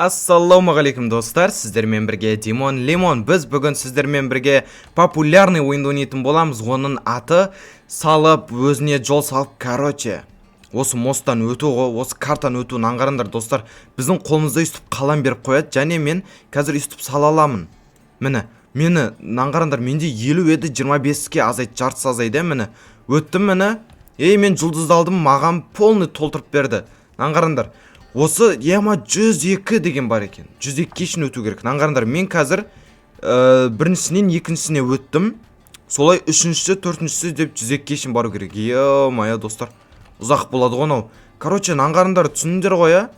Ассалаумағалейкум достар, сіздермен бірге Димон Лимон. Біз бүгін сіздермен бірге популярный ойынды ойнайтын боламыз. Оның аты салып, өзіне жол салып, короче. Осы мосттан өту ғой, осы картан өтуін аңғарыңдар достар. Біздің қолымызда үстіп қалам беріп қояды, және мен қазір үстіп сала аламын. Мені аңғарыңдар, менде 50 еді, 25-ке азайды, жартысы азайды, мені. Өттім мені. Мен жұлдызды алдым, маған полный толтырып берді. Аңғарыңдар. Осы ема 102 деген бар екен. 102 үшін өту керек. Аңғарыңдар, мен қазір біріншісінен екіншісіне өттім. Солай үшіншісі, төртіншісі деп 102 үшін бару керек. Ема достар, ұзақ болады ғой. Короче, аңғарыңдар, түсіндіңдер ғой.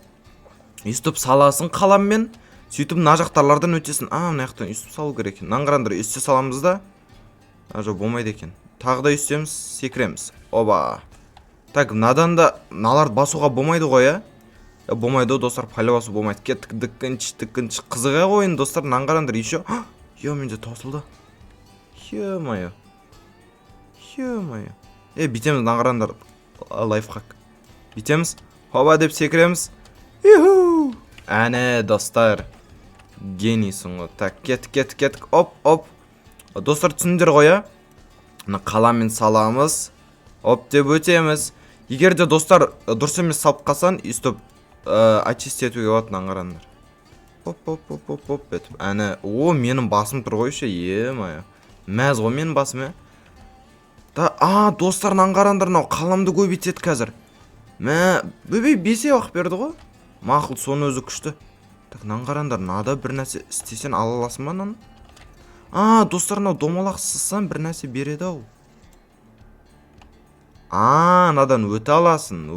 Үстіп саласын қаламмен, сөйтіп мына жақтарлардан өтесін. Мына жақтан үстіп салу керек екен. Аңғарыңдар, үсте саламыз да. Жоқ, болмайды екен. Тағы да үстеміз, секіреміз. Оба. Так, мынадан да мыналарды басуға болмайды ғой. Болмайды достар, пәлі басу болмайды. Кеттік, діккінші қызыға қойын достар. Аңғарыңдар, еще. Менде тосылды. Ё-моё. Бітеміз, аңғарыңдар. Лайфхак. Бітеміз. Хоба деп секіреміз. Әне достар. Генийсің ғой. Так, кеттік. Оп. Достар, түсіндер ғой. Қаламен саламыз. Оп деп өтеміз. Егер де достар дұрыс емес салып қалсан, үстіп очистить етуге болады, аңғарыңдар. Оп етіп. Әне, менің басым тұр ғой ше, мәз ғой менің басым, достар, аңғарыңдар, қаламды көбейтеді қазір. Бөбей 5 берді ғой. Мақұл, соны өзі күшті. Так, аңғарыңдар, нада бір нәрсе істесен ала аласың ба наны? Достар, домалақ сызсан бір нәрсе береді ау. Надан өте аласың.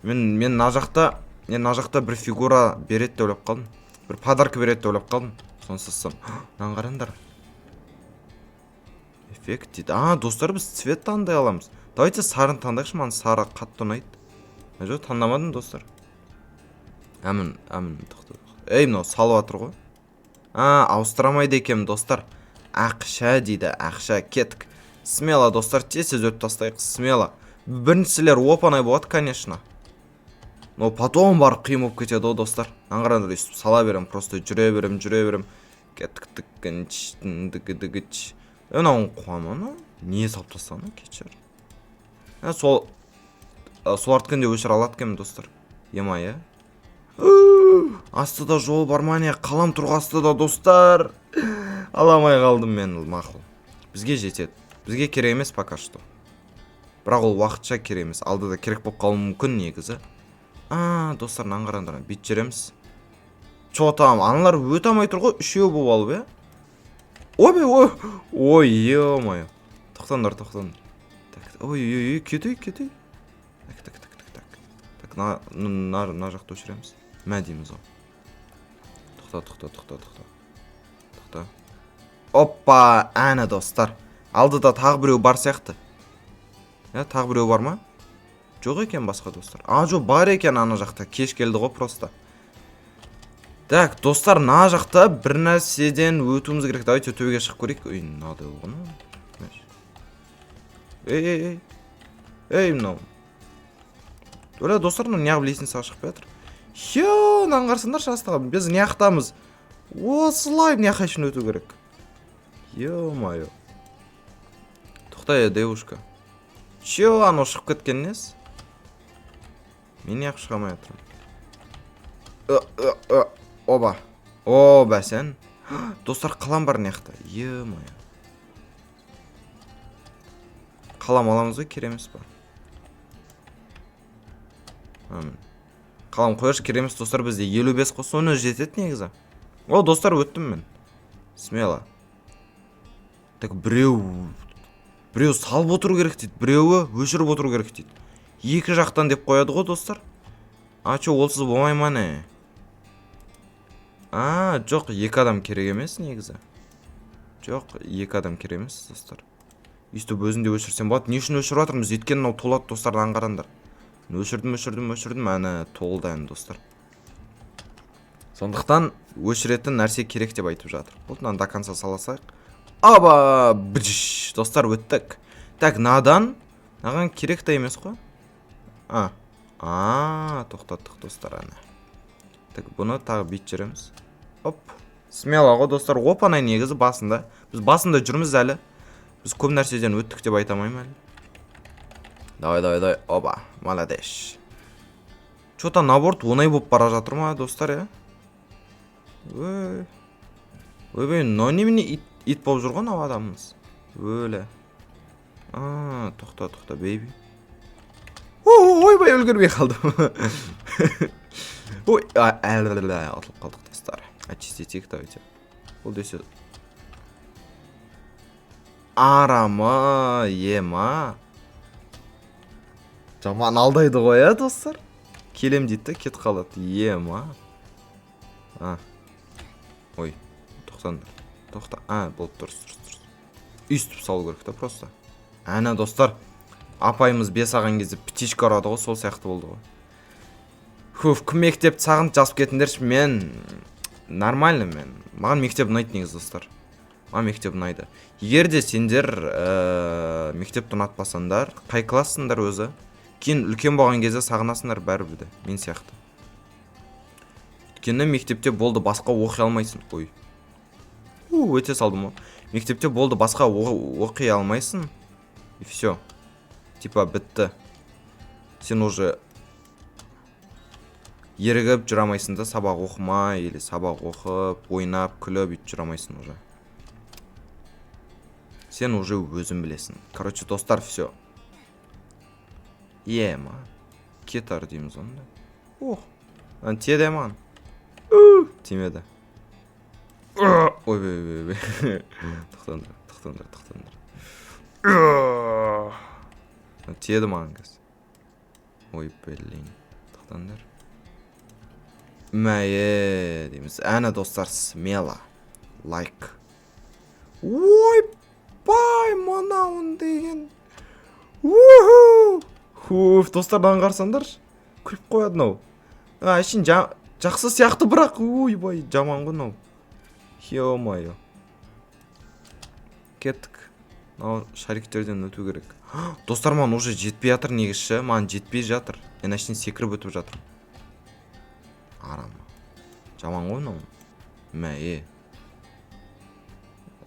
Мен на жақта бір фигура береді деп ойлап қалдым. Бір подарка береді деп ойлап қалдым. Соны сызсам. Аңғарыңдар. Эффект дейді. Достар, біз цвет таңдай аламыз. Давайте сарын таңдайықшы, маған сары қатты ұнайды. Жоқ, таңдамадым достар. Әмін, мынау салып атыр ғой. Ауыстырамайды екем достар. Ақша дейді, ақша. Кеттік. Смело достар, тез өтіп тастайық, смело. Біріншісілер опанай болады, конечно. Но потом бар қиым болып кетеді ғой достар. Аңғарыңдар, үстіп сала берем, просто жүре берем. Кеттік, дігіч. Önауын қуаманы, не салып тастаны, кетшер. Сол арткенде өшір алады кем достар. Астыда жол бар ма не? Қалам тұрғы астыда достар. Аламай қалдым мен, мақұл. Бізге жетеді. Бізге керек емес пока что. Бірақ ол уақытша керек емес. Алдыда керек болып қалуы мүмкін негізі. Достар, аңғарыңдар, бит жүреміз. Чотам, аналар өте алмай тұр ғой, үшеу болып алып, Ой, ё-моё. Тоқтаңдар. Кетей. Так, на жақты өшіреміз. Дейміз ол. Тоқта. Оппа, әне достар. Алдыда тағы біреу бар сияқты. Тағы біреу бар ма? Жоқ екен басқа достар. Жоқ, бар екен ана жақта. Кеш келді ғой просто. Так, достар, ана жақта бір нәрседен өтуіміз керек. Давайте төбеге шығып көрейік. Мынады олғаны. Мынау. Достар, неғып лестницаға шығып жатыр. Аңғарсыңдар шастыға. Біз неқтамыз. Осылай неқа үшін өту керек. Ё-моё. Тоқтай, девушка. Анау шығып кеткен нес? Мен неқ шығамай атырым. Оба сен. Достар, қалам бар неқта. Ё-моё. Қалам аламыз ғой, кереміз ба? Қалам қойыршы, кереміз достар, бізде 55 қос, соны жетеді негізі. Достар, өттім мен. Смело. Так, біреу салып отыру керек дейді, біреуі өшіріп отыру керек дейді. Екі жақтан деп қояды ғой достар. Олсыз болмай ма не? Жоқ, екі адам керек емес негізі. Жоқ, екі адам керек емес достар. Үстіп өзінде өшірсем болады. Не үшін өшіріп жатырмыз? Өйткені мынау толады достар, аңғарыңдар. Өшірдім, әне толды әне достар. Сондықтан өшіретін нәрсе керек деп айтып жатыр. Бұлтынан до конца саласайық. Достар, өттік. Так, наған керек та емес қой. Тоқтаттық достар, әне. Так, бұны тағы бүйтіп жүреміз. Оп. Смело ғой достар. Опанай негізі басында. Біз басында жүрміз әлі. Біз көп нәрседен өттік деп айта алмаймын әлі. Давай. Оба. Молодец. Что-то наоборот оңай болып бара жатыр ма, достар, я? Ойбай, но немене ит болып жүрген ау адамымыз? Өлі. Тоқта, бейби. Ойбай, өлгірмей қалдым. Ой, атылып қалдық, достар. Очистетейік, давайте. Бұл десе... Арама, ема. Жаман алдайды ғой, я, достар. Келем дейді, кет қалады. Ема. Ой, тоқта. Болып дұрыс. Үстіп салу керек та, просто. Әне, достар. Апайымыз бес аған кезде птичка ұрады ғой, сол сияқты болды ғой. Кім мектепті сағынып жазып кетіндерші, мен... Нормально мен. Маған мектеп ұнайды негіз, достар. Маған мектеп ұнайды. Егер де сендер мектепті ұнатпасандар, қай классыңдар өзі? Кейін үлкен болған кезде сағынасыңдар бәрі біді. Мен сияқты. Өйткені мектепте болды басқа оқи алмайсың. Ой. Өте салдым ғой. Мектепте болды басқа оқи алмайсың. И все. Типа бітті. Сен уже ерігіп жүре алмайсың да, сабақ оқымай, или сабақ оқып, ойнап, күліп үйтіп жүре алмайсың уже. Сен уже өзің білесің. Короче, достар, все. Ема. Кетар дейміз онда. Тиеді маған. Тимеді. Ой. Тоқтандар. Тиеді маған кәз. Ой, блин. Тоқтандар. Мәе дейміз. Әне, достар, смело. Лайк. Ой, бай, мынауын деген. Достардан қарсандар. Күліп қояды нау. Әшін жақсы сияқты бірақ. Ой, бай, жаман ғой нау. Хе-о-майо. Кеттік. Шариктерден өту керек. Достар, маған уже жетпей жатыр негізші. Маған жетпей жатыр. Әшін секіріп өтіп жатыр. Арама. Жаман ғой нау. Мәе.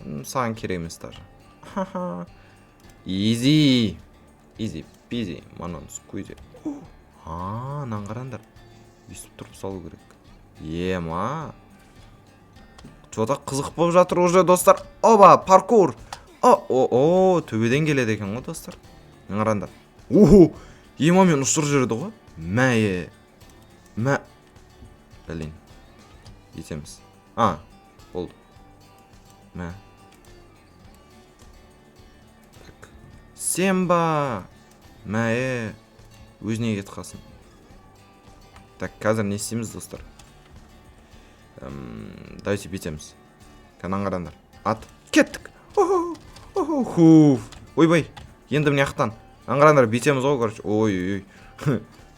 Саған керек емес даже. Easy peasy. Манон скуйзи. Нан қарандар. Үстіп тұрып салу керек. Ема. Жода қызық болып жатыр уже, достар. Оба, паркур. Төбеден келеді екен ғой, достар. Нан қарандар. Ема мен ұшыр жүрді ғой. Мәе. Блин. Етеміз. Болды. Семба. Өзіне кет қалсын. Так, қазір не істейміз, достар? Давайте бетеміз. Канан қарандар. Кеттік. Ойбай. Енді міне ақтан. Аңғарандар бетеміз ғой, короче. Ой.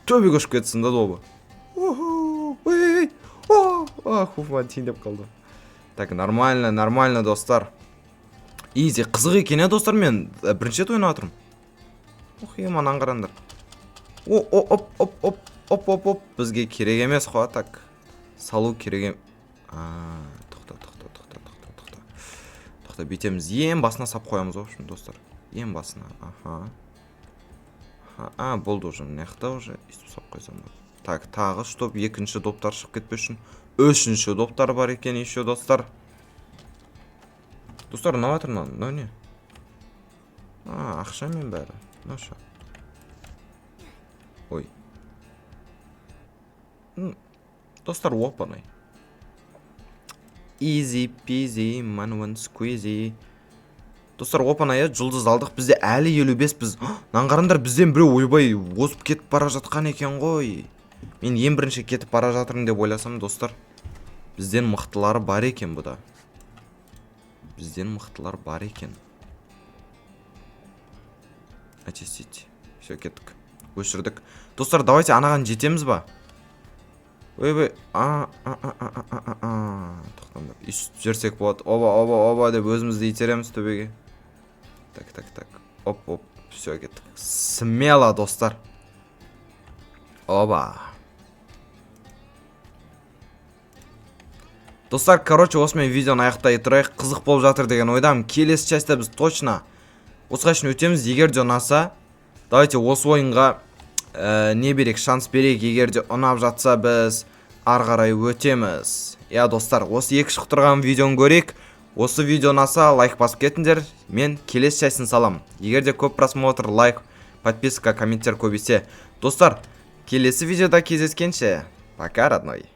Төбе көшіп кетсін да доба. Ман тиін деп қалды. Так, нормально, достар. Изи, қызық екен, достар, мен бірінші рет ойнап жатырмын. Еман аңғарандар. Оп. Бізге керек емес қой, так. Салу керек тоқта, бетеміз. Ең басына сап қоямыз, общем, достар. Ең басына, болды уже, неқта уже, істіп сап қойсам да. Так, тағы штоп, екінші доптар шығып кетпес үшін. Үшінші доптар бар екен, еще, достар. Достар, ұнап жатыр маған, мынау не? Ақша мен бәрі. Ноша. Ой. Достар, опанай. Easy peasy, мануан squeezy. Достар, опанай, жұлдыз алдық. Бізде әлі 55 біз. Нан қарандар, бізден біреу ойбай озып кетіп бара жатқан екен ғой. Мен ең бірінші кетіп бара жатырмын деп ойласам, достар. Бізден мықтылары бар екен бұда. Очистить. Все, кеттік. Өшірдік. Достар, давайте анаған жетеміз ба? Ойбай. Тоқтаңдар. Үстіп жерсек болады. Оба деп өзімізді итереміз төбеге. Так. Оп. Все, кеттік. Смело, достар. Оба. Достар, короче, осымен видеоны аяқтай тұрайық. Қызық болып жатыр деген ойдамын. Келесі частьта біз точно осыға үшін өтеміз. Егер де ұнаса, давайте осы ойынға не берек, шанс берек. Егер де ұнап жатса, біз ары қарай өтеміз. Я достар, осы екі шық тұрған видеоны көрейік. Осы видео ұнаса, лайк басып кетіңдер. Мен келесі частьтын салам. Егер де көп просмотр, лайк, подписка, комменттер көбейсе. Достар, келесі видеода кездескенше. Пока, родной.